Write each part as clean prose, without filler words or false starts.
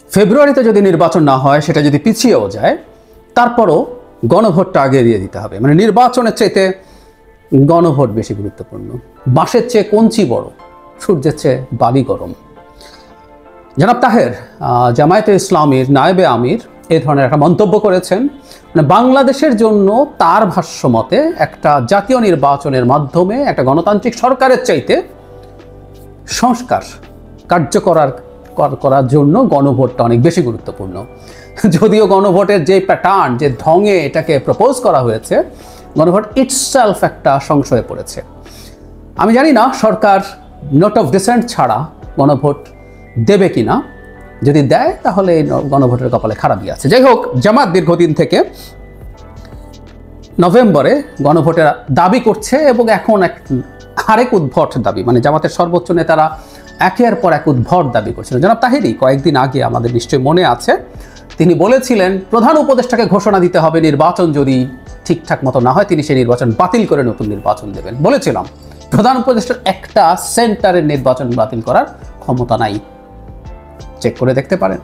ফেব্রুয়ারিতে যদি নির্বাচন না হয়, সেটা যদি পিছিয়েও যায়, তারপরও গণভোটটা আগে দিয়ে দিতে হবে। মানে নির্বাচনের চাইতে গণভোট বেশি গুরুত্বপূর্ণ। বাঁশের চেয়ে কঞ্চি বড়, সূর্যের চেয়ে বালি গরম। জনাব তাহের জামায়াতে ইসলামীর নায়েবে আমির এই ধরনের একটা মন্তব্য করেছেন। মানে বাংলাদেশের জন্য তার ভাষ্য মতে একটা জাতীয় নির্বাচনের মাধ্যমে একটা গণতান্ত্রিক সরকারের চাইতে সংস্কার করার জন্য গণভোটটা অনেক বেশি গুরুত্বপূর্ণ। যদিও গণভোটের যে প্যাটার্ন, যে ঢঙে এটাকে প্রপোজ করা হয়েছে, গণভোট ইটসেলফ একটা সংশয়ে পড়েছে। আমি জানি না সরকার নোট অফ ডিসেন্ট ছাড়া গণভোট দেবে কিনা। যদি দেয় তাহলে এই গণভোটের কপালে খারাপই আছে। যাই হোক, জামাত দীর্ঘদিন থেকে নভেম্বরে গণভোটের দাবি করছে এবং এখন আরেক উদ্ভট দাবি, মানে জামাতের সর্বোচ্চ নেতারা একের পর এক উদ্ভট দাবি করছিলেন। জনাব তাহেরি কয়েকদিন আগে, আমাদের নিশ্চয়ই মনে আছে, তিনি বলেছিলেন প্রধান উপদেষ্টাকে ঘোষণা দিতে হবে নির্বাচন যদি ঠিকঠাক মতো না হয় তিনি সেই নির্বাচন বাতিল করে নতুন নির্বাচন দেবেন। বলেছিলাম প্রধান উপদেষ্টার একটা সেন্টারের নির্বাচন বাতিল করার ক্ষমতা নাই। চেক করে দেখতে পারেন।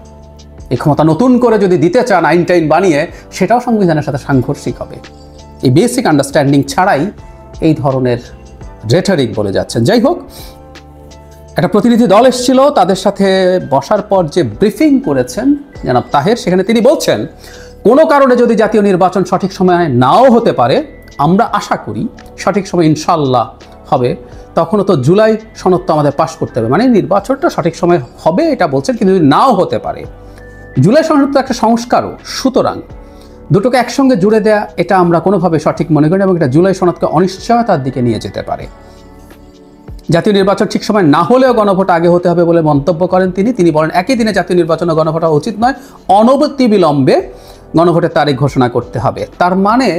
এই ক্ষমতা নতুন করে যদি দিতে চান আইন টাইন বানিয়ে, সেটাও সংবিধানের সাথে সাংঘর্ষিক হবে। এই বেসিক আন্ডারস্ট্যান্ডিং ছাড়াই এই ধরনের রেটরিক বলে যাচ্ছেন। যাই হোক, একটা প্রতিনিধি দল এসেছিল, তাদের সাথে বসার পর যে ব্রিফিং করেছেন জনাব তাহের, সেখানে তিনি বলছেন কোনো কারণে যদি জাতীয় নির্বাচন সঠিক সময়ে নাও হতে পারে, আমরা আশা করি সঠিক সময় ইনশাল্লাহ হবে। তখনও তো জুলাই সনদ তো আমাদের পাশ করতে হবে, মানে নির্বাচনটা সঠিক সময় হবে এটা বলছেন, কিন্তু যদি নাও হতে পারে। জুলাই সনদ তো একটা সংস্কারও, সুতরাং দুটোকে একসঙ্গে জুড়ে দেয়া এটা আমরা কোনোভাবে সঠিক মনে করি এবং এটা জুলাই সনদকে অনিশ্চয়তার দিকে নিয়ে যেতে পারে। জাতীয় নির্বাচন ঠিক সময় না হলেও গণভোট আগে হতে হবে বলে মন্তব্য করেন তিনি বলেন একই দিনে জাতীয় নির্বাচনে গণভোট হওয়া উচিত নয়, অনবরত বিলম্বে গণভোটের তারিখ ঘোষণা করতে হবে। তার মানে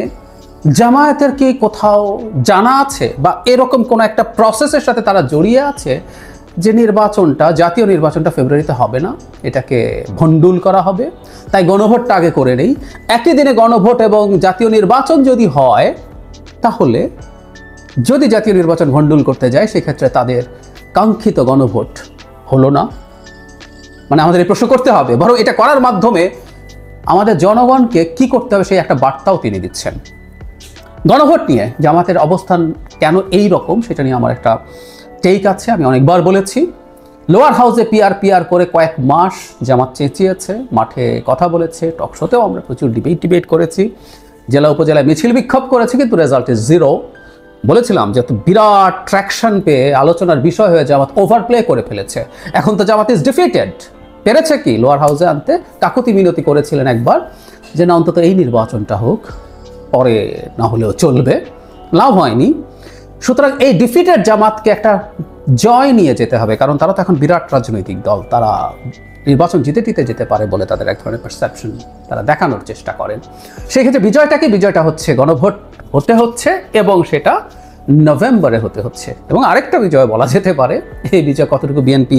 জামায়াতের কি কোথাও জানা আছে বা এরকম কোনো একটা প্রসেসের সাথে তারা জড়িয়ে আছে যে জাতীয় নির্বাচনটা ফেব্রুয়ারিতে হবে না, এটাকে ভণ্ডুল করা হবে, তাই গণভোটটা আগে করে নেই। একই দিনে গণভোট এবং জাতীয় নির্বাচন যদি হয়, তাহলে যদি জাতীয় নির্বাচন ভণ্ডুল করতে যায়, সেক্ষেত্রে তাদের কাঙ্ক্ষিত গণভোট হলো না। মানে আমাদের এই প্রশ্ন করতে হবে, বরং এটা করার মাধ্যমে আমাদের জনগণকে কি করতে হবে সেই একটা বার্তাও তিনি দিচ্ছেন। গণভোট নিয়ে জামাতের অবস্থান কেন এই রকম, সেটা নিয়ে আমার একটা টেক আছে। আমি অনেকবার বলেছি, লোয়ার হাউসে পিআর করে কয়েক মাস জামাত চেঁচিয়েছে, মাঠে কথা বলেছে, টকশোতেও আমরা প্রচুর ডিবেট করেছি, জেলা উপজেলায় মিছিল বিক্ষোভ করেছি, কিন্তু রেজাল্ট ইজ জিরো। বলেছিলাম যে বিরাট ট্র্যাকশন পেয়ে আলোচনার বিষয় হয়ে জামাত ওভারপ্লে করে ফেলেছে। এখন তো জামাত ইজ ডিফিটেড। পেরেছে কি লোয়ার হাউসে আনতে? কাকুতি মিনতি করেছিলেন একবার যে না, অন্তত এই নির্বাচনটা হোক, পরে না হলেও চলবে, লাভ হয়নি। সুতরাং এই ডিফিটেড জামাতকে একটা জয় নিয়ে যেতে হবে, কারণ তারা তো এখন বিরাট রাজনৈতিক দল, তারা নির্বাচন জিতে যেতে পারে বলে তাদের এক ধরনের পারসেপশন তারা দেখানোর চেষ্টা করেন। সেক্ষেত্রে বিজয়টা হচ্ছে গণভোট হতে হচ্ছে এবং সেটা নভেম্বরে হতে হচ্ছে। এবং আরেকটা বিজয় বলা যেতে পারে, এই বিজয় কতটুকু বিএনপি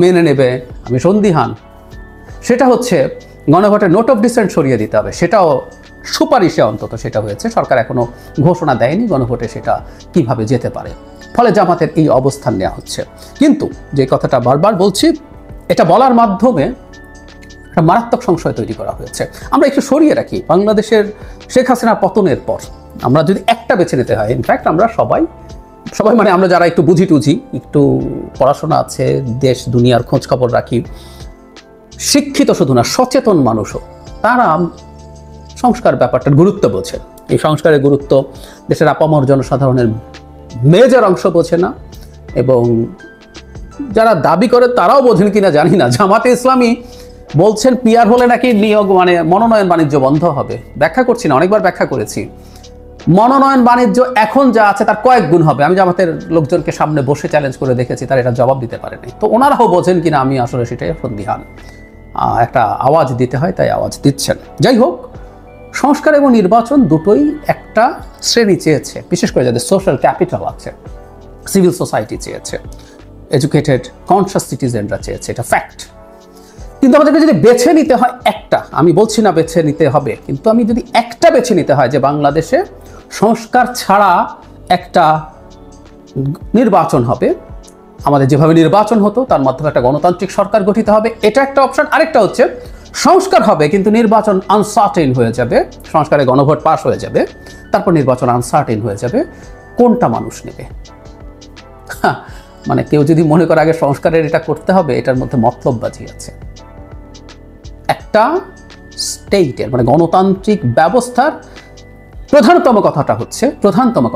মেনে নেবে আমি সন্দিহান, সেটা হচ্ছে গণভোটের নোট অফ ডিসেন্ট সরিয়ে দিতে হবে। সেটাও সুপারিশে অন্তত সেটা হয়েছে, সরকার এখনো ঘোষণা দেয়নি গণভোটে সেটা কিভাবে যেতে পারে। ফলে জামাতের এই অবস্থান নেওয়া হচ্ছে। কিন্তু যে কথাটা বারবার বলছি, এটা বলার মাধ্যমে একটা মারাত্মক সংশয় তৈরি করা হয়েছে। আমরা একটু সরিয়ে রাখি, বাংলাদেশের শেখ হাসিনার পতনের পর আমরা যদি একটা বেছে নিতে হয়, ইনফ্যাক্ট আমরা সবাই মানে আমরা যারা একটু বুঝি, একটু পড়াশোনা আছে, দেশ দুনিয়ার খোঁজ খবর রাখি, শিক্ষিত শুধু না সচেতন মানুষও, তারা সংস্কার ব্যাপারটার গুরুত্ব বোঝে। এই সংস্কারের গুরুত্ব দেশের আপামর জনসাধারণের মেজর অংশ বোঝে না, এবং যারা দাবি করে তারাও বোঝেন কিনা জানি না। জামাতে ইসলামী বলছেন পিআর হলে নাকি মনোনয়ন বাণিজ্য বন্ধ হবে। ব্যাখ্যা করছি না, অনেকবার ব্যাখ্যা করেছি। মনোনয়ন বাণিজ্য এখন যা আছে তার কয়েক গুণ হবে। আমি জামাতের লোকজনকে সামনে বসে চ্যালেঞ্জ করে দেখেছি, তারা এটা জবাব দিতে পারেনি। তো ওনারাও বোঝেন কিনা আমি আসলে সেটাই সন্দিহান। একটা আওয়াজ দিতে হয়, তাই আওয়াজ দিচ্ছেন। যাই হোক, সংস্কার এবং নির্বাচন দুটোই একটা শ্রেণী চেয়েছে, বিশেষ করে যাদের সোশ্যাল ক্যাপিটাল আছে, সিভিল সোসাইটি চেয়েছে, এডুকেটেড কনসাস সিটিজেনরা চেয়েছে, এটা ফ্যাক্ট। কিন্তু আমাদেরকে যদি বেছে নিতে হয় একটা, আমি বলছি না বেছে নিতে হবে, কিন্তু আমি যদি একটা বেছে নিতে হয় যে বাংলাদেশে সংস্কার ছাড়া একটা নির্বাচন হবে, আমাদের যেভাবে নির্বাচন হতো তার মাধ্যমে একটা গণতান্ত্রিক সরকার গঠিত হবে, এটা একটা অপশন। আরেকটা হচ্ছে সংস্কার হবে কিন্তু নির্বাচন আনসার্টেন হয়ে যাবে, সংস্কারে গণভোট পাস হয়ে যাবে, তারপর নির্বাচন আনসার্টেন হয়ে যাবে। কোনটা মানুষ নেবে? মানে কেউ যদি মনে করে আগে সংস্কারের এটা করতে হবে, এটার মধ্যে মতলববাজি আছে। একটা স্টেটের মানে গণতান্ত্রিক ব্যবস্থার প্রধানতম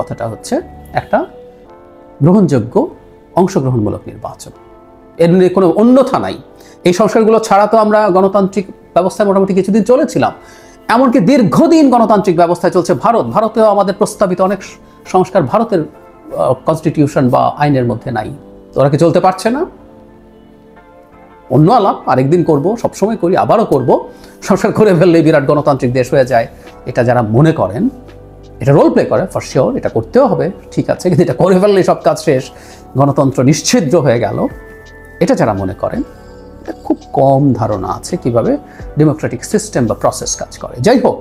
কথাটা হচ্ছে একটা গ্রহণযোগ্য অংশগ্রহণমূলক নির্বাচন। এর কোনো অন্যথা নাই। এই সংস্কারগুলো ছাড়া তো আমরা গণতান্ত্রিক ব্যবস্থায় মোটামুটি কিছুদিন চলেছিলাম। এমনকি দীর্ঘদিন গণতান্ত্রিক ব্যবস্থায় চলছে ভারতেও আমাদের প্রস্তাবিত অনেক সংস্কার ভারতের কনস্টিটিউশন বা আইনের মধ্যে নাই। ওরা কি চলতে পারছে না? অন্য আলাপ আরেকদিন করব, সবসময় করি, আবারও করব। সংস্কার করে ফেললেই বিরাট গণতান্ত্রিক দেশ হয়ে যায়, এটা যারা মনে করেন, এটা রোল প্লে করে, ফর শিওর এটা করতেও হবে, ঠিক আছে, কিন্তু এটা করে ফেললেই সব কাজ শেষ, গণতন্ত্র নিশ্ছিদ্র হয়ে গেল, এটা যারা মনে করেন, এটা খুব কম ধারণা আছে কিভাবে ডেমোক্রেটিক সিস্টেম বা প্রসেস কাজ করে। যাই হোক,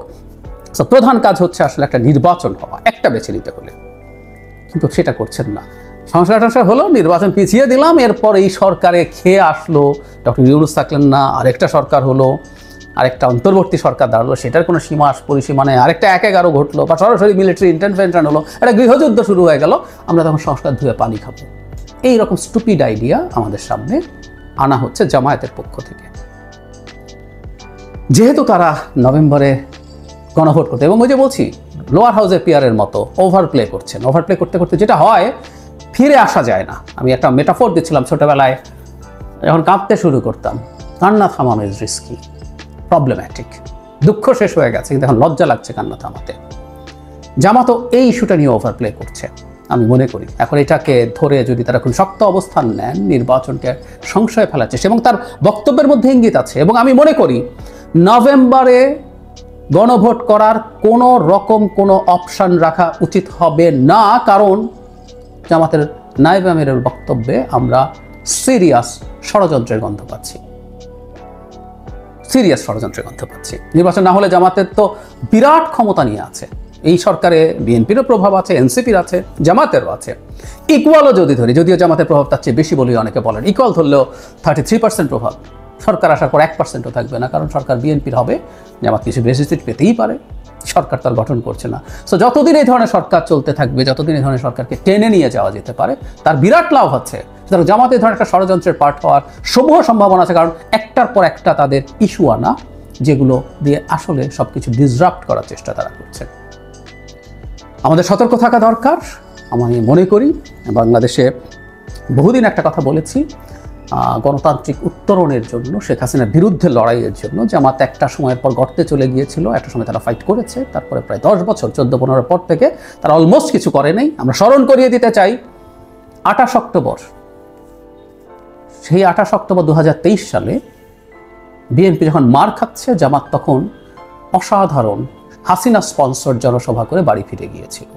প্রধান কাজ হচ্ছে আসলে একটা নির্বাচন হওয়া, একটা বেছে নিতে হলে, কিন্তু সেটা করছেন না। সংস্কার হলো, নির্বাচন পিছিয়ে দিলাম, এরপর এই সরকারে খেয়ে আসলো, ডক্টর ইউনূস থাকলেন না, আরেকটা সরকার হলো, আরেকটা অন্তর্বর্তী সরকার দাঁড়ালো, সেটার কোনো সীমা পরিসীমা নেই, আরেকটা 1-11 ঘটলো, বা সরাসরি মিলিটারি ইন্টারভেনশন হলো, একটা গৃহযুদ্ধ শুরু হয়ে গেল, আমরা তখন সংস্কার ধুয়ে পানি খাবো। এইরকম স্টুপিড আইডিয়া আমাদের সামনে আনা হচ্ছে জামায়াতের পক্ষ থেকে। যেহেতু তারা নভেম্বরে গণভোট করতে, এবং ওই যে বলছি লোয়ার হাউসের পিয়ারের মতো ওভারপ্লে করছেন, ওভারপ্লে করতে করতে যেটা হয়, ফিরে আসা যায় না। আমি একটা মেটাফোর দিচ্ছিলাম, ছোটবেলায় যখন কাঁদতে শুরু করতাম, কান্না থামানো ইজ রিস্কি, প্রবলেম্যাটিক। দুঃখ শেষ হয়ে গেছে, কিন্তু এখন লজ্জা লাগছে কান্না থামাতে। জামাতও এই ইস্যুটা নিয়ে ওভারপ্লে করছে আমি মনে করি। এখন এটাকে ধরে যদি তারা খুব শক্ত অবস্থান নেন, নির্বাচনকে সংশয়ে ফেলার চেষ্টা, এবং তার বক্তব্যের মধ্যে ইঙ্গিত আছে, এবং আমি মনে করি নভেম্বরে গণভোট করার কোনো রকম কোনো অপশন রাখা উচিত হবে না, কারণ জামাতের নায়েব আমিরের বক্তব্যে আমরা সিরিয়াস ষড়যন্ত্রের গন্ধ পাচ্ছি। নির্বাচন না হলে জামাতের তো বিরাট ক্ষমতা নিয়ে আছে। এই সরকারে বিএনপিরও প্রভাব আছে, এনসিপির আছে, জামাতেরও আছে। ইকুয়ালও যদি ধরি, যদিও জামাতের প্রভাব তার চেয়ে বেশি বলেই অনেকে বলেন, ইকুয়াল ধরলেও 33% প্রভাব। সরকার আসার পর 1%ও থাকবে না, কারণ সরকার বিএনপির হবে, জামাত কিছু বেশি সিট পেতেই পারে, সরকার তার গঠন করছে না। সো যতদিন এই ধরনের সরকার চলতে থাকবে, যতদিন এই ধরনের সরকারকে টেনে নিয়ে যাওয়া যেতে পারে, তার বিরাট লাভ হচ্ছে। সুতরাং জামাত এই ধরনের একটা ষড়যন্ত্রের পার্ট হওয়ার সমূহ সম্ভাবনা আছে, কারণ একটার পর একটা তাদের ইস্যু আনা, যেগুলো দিয়ে আসলে সব কিছু ডিসরাপ্ট করার চেষ্টা তারা করছে। আমাদের সতর্ক থাকা দরকার। আমি মনে করি বাংলাদেশে বহুদিন একটা কথা বলেছি, গণতান্ত্রিক উত্তরণের জন্য, শেখ হাসিনার বিরুদ্ধে লড়াইয়ের জন্য জামাত একটা সময়ের পর গড়তে চলে গিয়েছিল। একটা সময় তারা ফাইট করেছে, তারপরে প্রায় 10 বছর 14-15 পর থেকে তারা অলমোস্ট কিছু করে নেই। আমরা স্মরণ করিয়ে দিতে চাই 28 অক্টোবর, সেই 28 অক্টোবর 2023 সালে বিএনপি যখন মার খাচ্ছে, জামাত তখন অসাধারণ হাসিনা স্পন্সর জনসভা করে বাড়ি ফিরে গিয়েছিল।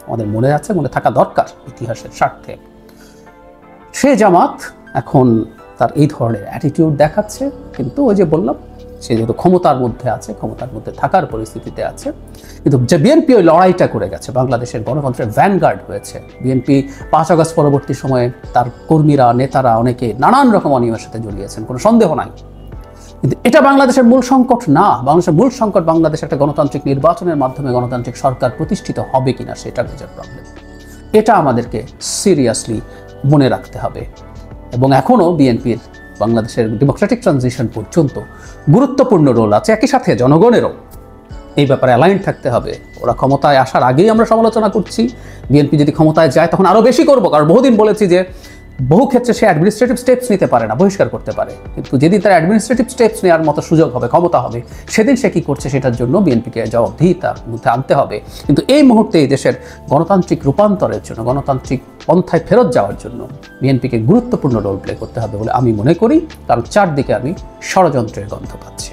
আমাদের মনে আছে, মনে থাকা দরকার ইতিহাসের স্বার্থে। সে জামাত এখন তার এই ধরনের অ্যাটিটিউড দেখাচ্ছে, কিন্তু ওই যে বললাম, সে যেহেতু ক্ষমতার মধ্যে আছে, ক্ষমতার মধ্যে থাকার পরিস্থিতিতে আছে, কিন্তু যে বিএনপি ওই লড়াইটা করে গেছে, বাংলাদেশের গণতন্ত্রের ভ্যানগার্ড হয়েছে বিএনপি। 5 আগস্ট পরবর্তী সময়ে তার কর্মীরা, নেতারা অনেকে নানান রকম অনিয়মের সাথে জড়িয়েছেন, কোনো সন্দেহ নাই। কিন্তু এটা বাংলাদেশের মূল সংকট না। বাংলাদেশের মূল সংকট বাংলাদেশ একটা গণতান্ত্রিক নির্বাচনের মাধ্যমে গণতান্ত্রিক সরকার প্রতিষ্ঠিত হবে কিনা, সেটা মেজর প্রবলেম। এটা আমাদেরকে সিরিয়াসলি মনে রাখতে হবে। এবং এখনও বিএনপির বাংলাদেশের ডেমোক্রেটিক ট্রানজিশন পর্যন্ত গুরুত্বপূর্ণ রোল আছে। একই সাথে জনগণেরও এই ব্যাপারে অ্যালাইন থাকতে হবে। ওরা ক্ষমতায় আসার আগেই আমরা সমালোচনা করছি, বিএনপি যদি ক্ষমতায় যায় তখন আরও বেশি করবো, কারণ বহুদিন বলেছি যে বহু ক্ষেত্রে সে অ্যাডমিনিস্ট্রেটিভ স্টেপস নিতে পারে না, বহিষ্কার করতে পারে, কিন্তু যেদিন তার অ্যাডমিনিস্ট্রেটিভ স্টেপস নেওয়ার মতো সুযোগ হবে, ক্ষমতা হবে, সেদিন সে কী করছে সেটার জন্য বিএনপিকে জবাবদিহি তার মধ্যে আনতে হবে। কিন্তু এই মুহূর্তে এই দেশের গণতান্ত্রিক রূপান্তরের জন্য, গণতান্ত্রিক পন্থায় ফেরত যাওয়ার জন্য বিএনপিকে গুরুত্বপূর্ণ রোল প্লে করতে হবে বলে আমি মনে করি, কারণ চারদিকে আমি ষড়যন্ত্রের গন্ধ পাচ্ছি।